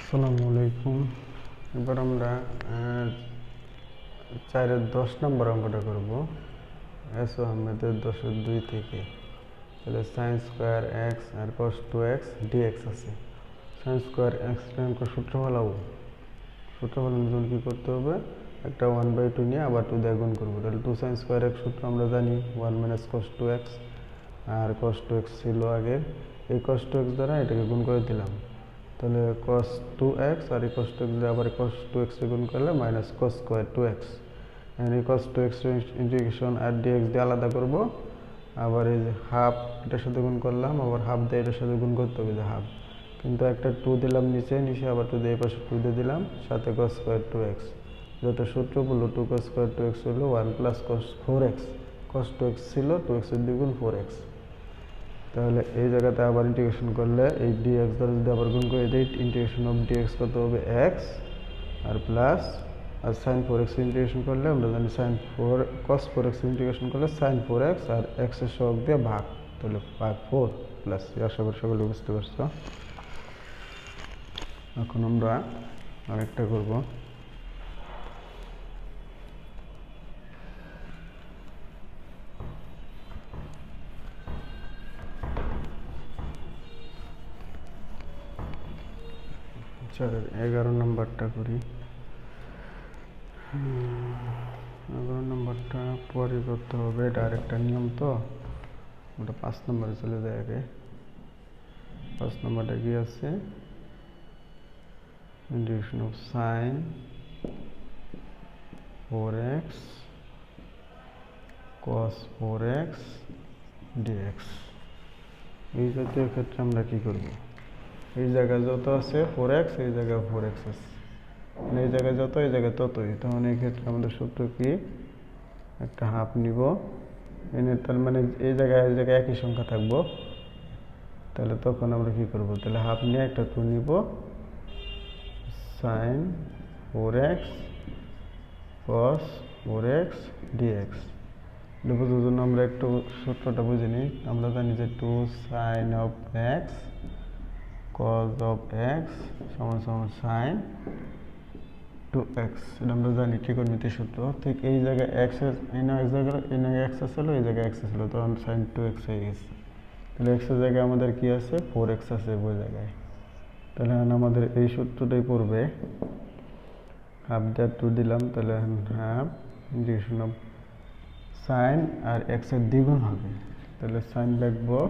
আসসালামু আলাইকুম। এবার আমরা 4-এর 10 নম্বর অঙ্কটা করব। এস ও আহমেদের 10-এর 2 থেকে। তাহলে সাইন স্কোয়ার এক্স আর কস 2x ডিএক্স আছে। সাইন স্কোয়ার এক্স অঙ্ক সূত্র ফলাবো। সূত্র ফলানোর জন্য কী করতে হবে? একটা 1/2 নিয়ে আবার 2 দিয়ে গুণ করবো। তাহলে 2 সাইন স্কোয়ার এক্স সূত্র আমরা জানি 1 - cos 2x, আর cos 2x ছিল আগে। এই cos 2x দ্বারা এটাকে গুণ করে দিলাম। তাহলে cos 2x আর এই cos 2x দিয়ে আবার cos 2x গুণ করলে মাইনাস cos স্কোয়ার 2x। এই cos 2x ইন্টিগ্রেশন আর dx দিয়ে আলাদা করব। আবার এই যে হাফ এটার সাথে গুণ করলাম, আবার হাফ দিয়ে এটার সাথে গুণ করতে হবে যে হাফ। কিন্তু একটা 2 দিলাম নিচে আবার 2 দিয়ে এই পাশে 2 দিয়ে দিলাম, সাথে cos স্কোয়ার 2x। যত সূত্র বললো 2 cos স্কোয়ার 2x হলো 1 + cos 4x। cos 2x ছিল 2x এর দ্বিগুণ 4x। তাহলে এই জায়গাতে আবার ইন্টিগ্রেশন করলে এই dx দ্বারা যদি আবার গুণ করে দিই, ইন্টিগ্রেশন অফ dx কত হবে x, আর প্লাস আর sin 4x ইন্টিগ্রেশন করলে আমরা জানি cos 4x ইন্টিগ্রেশন করলে sin 4x আর x এর সহগ দিয়ে ভাগ, তাহলে ভাগ 4 প্লাস। আশা করি সকলে বুঝতে পারছো। এখন আমরা আরেকটা করব। চলো 11 নম্বরটা করি। 11 নম্বরটা পরে করতে হবে, এটা আরেকটা নিয়ম তো। ওটা 5 নম্বরে চলে যায় আগে। 5 নম্বরটা কি আছে? Integration of sign 4x cos 4x dx। এই জাতীয় ক্ষেত্রে আমরা কি করব? এই জায়গায় যত আছে 4x, এই জায়গায় 4x আছে, মানে এই জায়গায় যত, এই জায়গায় ততই। তখন এই ক্ষেত্রে আমাদের সূত্র কি? একটা হাফ নিব এনে, তার মানে এই জায়গায় একই সংখ্যা থাকবো। তাহলে তখন আমরা কি করব? তাহলে হাফ নিয়ে একটা 2 নিব, sign 4x cos 4x dx। বোঝার জন্য আমরা একটু সূত্রটা বুঝে নিই। আমরা জানি যে 2 sin of x cos of x সমান সমান sin 2x। এটা আমরা জানি ত্রিকোণমিতির সূত্র। ঠিক এই জায়গায় x এর x আসলে, এই জায়গায় x ছিল, তখন sin 2x হয়ে গেছে। তাহলে x এর জায়গায় আমাদের কি আছে? 4x আছে ওই জায়গায়। তাহলে আমাদের এই সূত্রটাই পড়বে। হাফ দিয়ে 2 দিলাম, তাহলে হাফ ইন্টিগ্রেশন অফ সাইন আর এক্স এর দ্বিগুণ হবে, তাহলে সাইন লিখবো।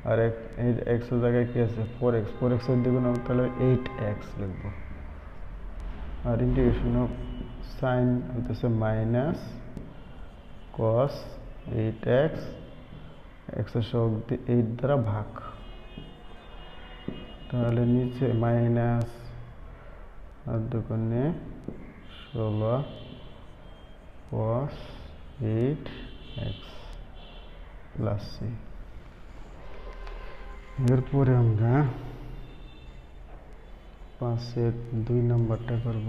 আর এই এক্স এর জায়গায় কি আছে? 4x। 4x এর দ্বিগুণ হবে, তাহলে 8x লিখবো। আর ইন্টিগ্রেশন অফ সাইন হইতেছে মাইনাস cos 8x, এক্স এর সহগ 8 দ্বারা ভাগ। তাহলে নিচে মাইনাস আর দুগুণে 16 cos 8x প্লাস c। এরপরে আমরা 5-এর 2 নম্বরটা করব।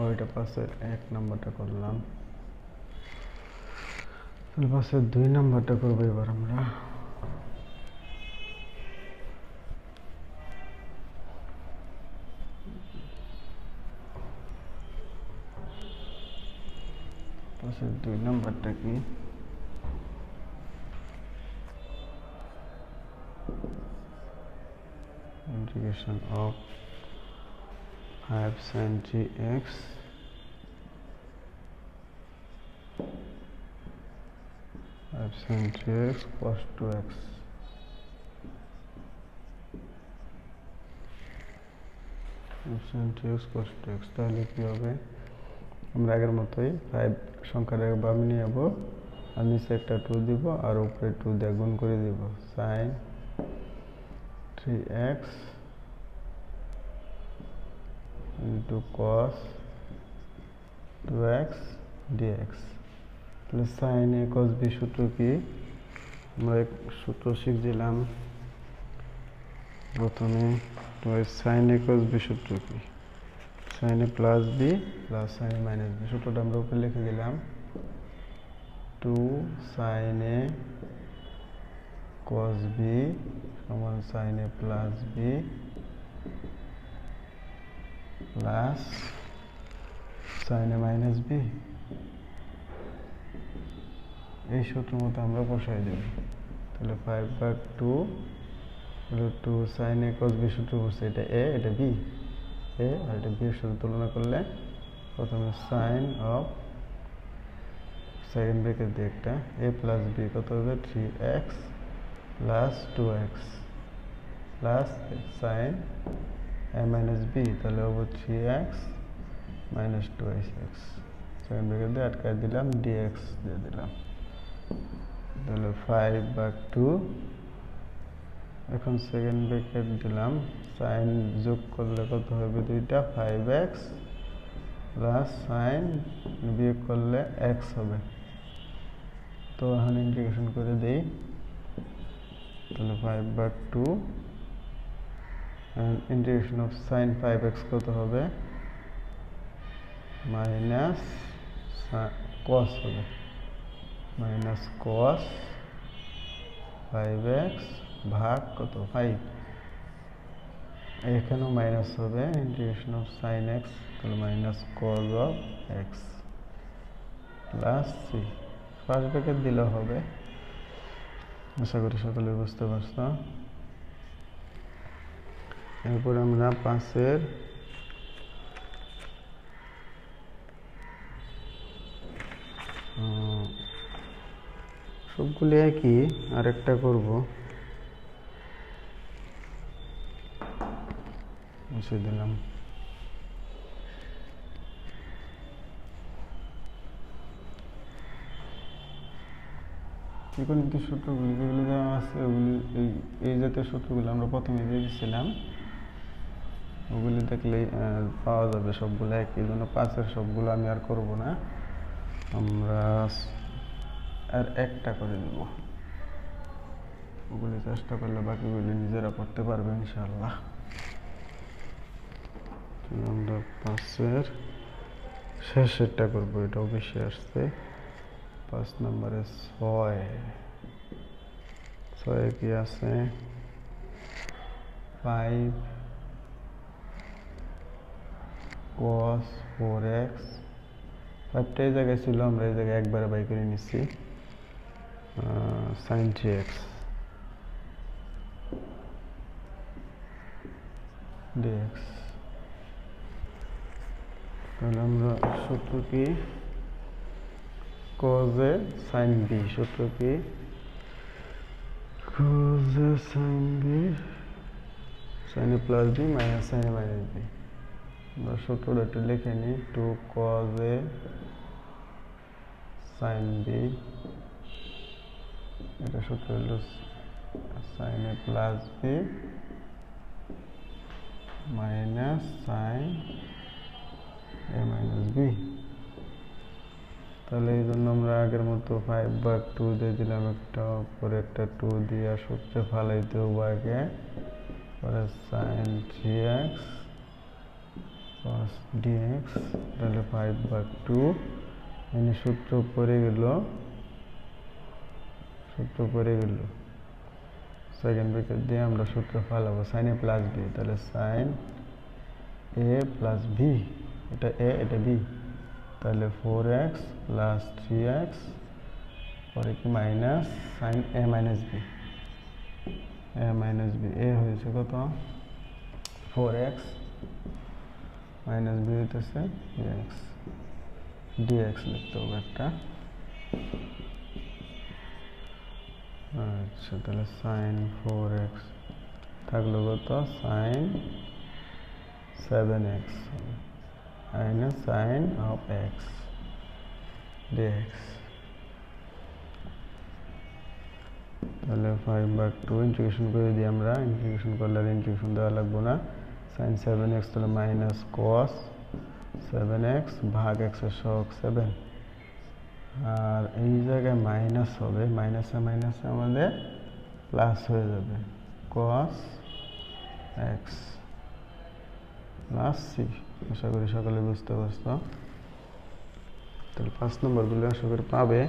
ওইটা 5-এর 1 নম্বরটা করলাম। 5-এর 2 নম্বরটা করবো এবার আমরা। পাশের 2 নম্বরটা কি? Integration of 5 sin gx 5 sin gx cos 2x। 5 sin gx cos 2x। তাহলে কি হবে? আমরা আগের মতোই 5 সংখ্যাটা বামে নিয়ে যাবো, আর নিচে একটা 2 দিব, আর উপরে 2 দিয়ে গুণ করে দিব। sin 3x into cos 2x dx। তাহলে sin a cos b সূত্র কি? আমরা এক সূত্র শিখছিলাম প্রথমে। sin a cos b সূত্র কি? sin a plus b plus sin a minus b। সূত্রটা আমরা উপরে লিখে দিলাম, 2 sin a cos b সমান sin a plus b plus sine A minus B, এই সূত্র মতো আমরা বসাই দেব। তাহলে 5/2 হলো 2 সাইন এ কস বি সূত্র করছে, এটা এ এটা বি, এ আর এটা বি এর সাথে তুলনা করলে প্রথমে সাইন অফ সেকেন্ড ব্র্যাকেট দিয়ে একটা এ প্লাস বি কত হবে 3x plus 2x plus sine A minus B, তাহলে হবে 3x minus 2x, second bracket দিয়ে আটকায় দিলাম, dx দিয়ে দিলাম। তাহলে 5/2, এখন সেকেন্ড ব্র্যাকেট দিলাম, সাইন যোগ করলে কত হবে দুইটা 5x প্লাস সাইন বিয়োগ করলে x হবে। তো এখন ইন্টিগ্রেশন করে দেই, তাহলে 5/2 ইন্টিগ্রেশন অফ সাইন 5x কত হবে মাইনাস কস হবে, মাইনাস কস 5x ভাগ কত 5, এখানেও মাইনাস হবে, ইন্টিগ্রেশন অফ সাইন এক্স, তাহলে minus cos of x plus C, first bracket দিলেও হবে। আশা করি সকলে বুঝতে পারছো। এরপর আমরা 5-এর সবগুলি একই, আরেকটা করব, মুছে দিলাম। ত্রিকোণমিতিক সূত্রগুলি যেগুলো দেওয়া আছে ওগুলি এই জাতীয় সূত্রগুলো আমরা প্রথমে দিয়ে দিয়েছিলাম, ওগুলি দেখলেই পাওয়া যাবে সবগুলো একই। জন্য 5-এর সবগুলো আমি আর করব না, আমরা আর একটা করে দেব, ওগুলি চেষ্টা করলে বাকিগুলি নিজেরা করতে পারবে ইনশাআল্লাহ। আমরা 5-এর শেষেরটা করবো, এটাও বেশি আসছে। 5 নম্বরে 6 কি আছে 5 cos 4x, 5টা এই জায়গায় ছিল, আমরা এই জায়গায় একবারে বাই করে নিচ্ছি, sin 3x dx। তাহলে আমরা সূত্র কি cos a sin b, সূত্র কি cos a sin b sin a plus b minus sin a minus b। আমরা সূত্রটা একটু লিখে নিই, 2 cos a sin b, এটা সূত্র হলো sin a plus b minus sin a minus b। তাহলে এই জন্য আমরা আগের মতো 5/2 দিয়ে দিলাম, একটা পরে একটা 2 দিয়ে সূত্রে ফালাইতে হবে আগে, পরে sin 3x cos dx, তাহলে 5/2 মানে সূত্র পড়ে গেল, সেকেন্ড ব্র্যাকেট দিয়ে আমরা সূত্র ফালাবো sin a প্লাস b, তাহলে sin a প্লাস b, এটা a এটা b, তাহলে 4x প্লাস 3x পরে কি minus sin a minus b, a হয়েছে কত 4x মাইনাস b হইতেছে dx লিখতে হবে একটা। আচ্ছা, তাহলে sin 4x থাকলো কত sin 7x minus sin of x dx। তাহলে 5/2 ইন্টিগ্রেশন করে দিই আমরা, ইন্টিগ্রেশন করলে আর ইন্টিগ্রেশন দেওয়া লাগবে না, sin 7x তাহলে মাইনাস cos 7x ভাগ x এর সহগ 7, আর এই জায়গায় মাইনাস হবে, মাইনাসে মাইনাসে আমাদের প্লাস হয়ে যাবে, cos x প্লাস c। আশা করি সকলে বুঝতে পারছো। তাহলে 5 নম্বরগুলো আশা করি পাবে।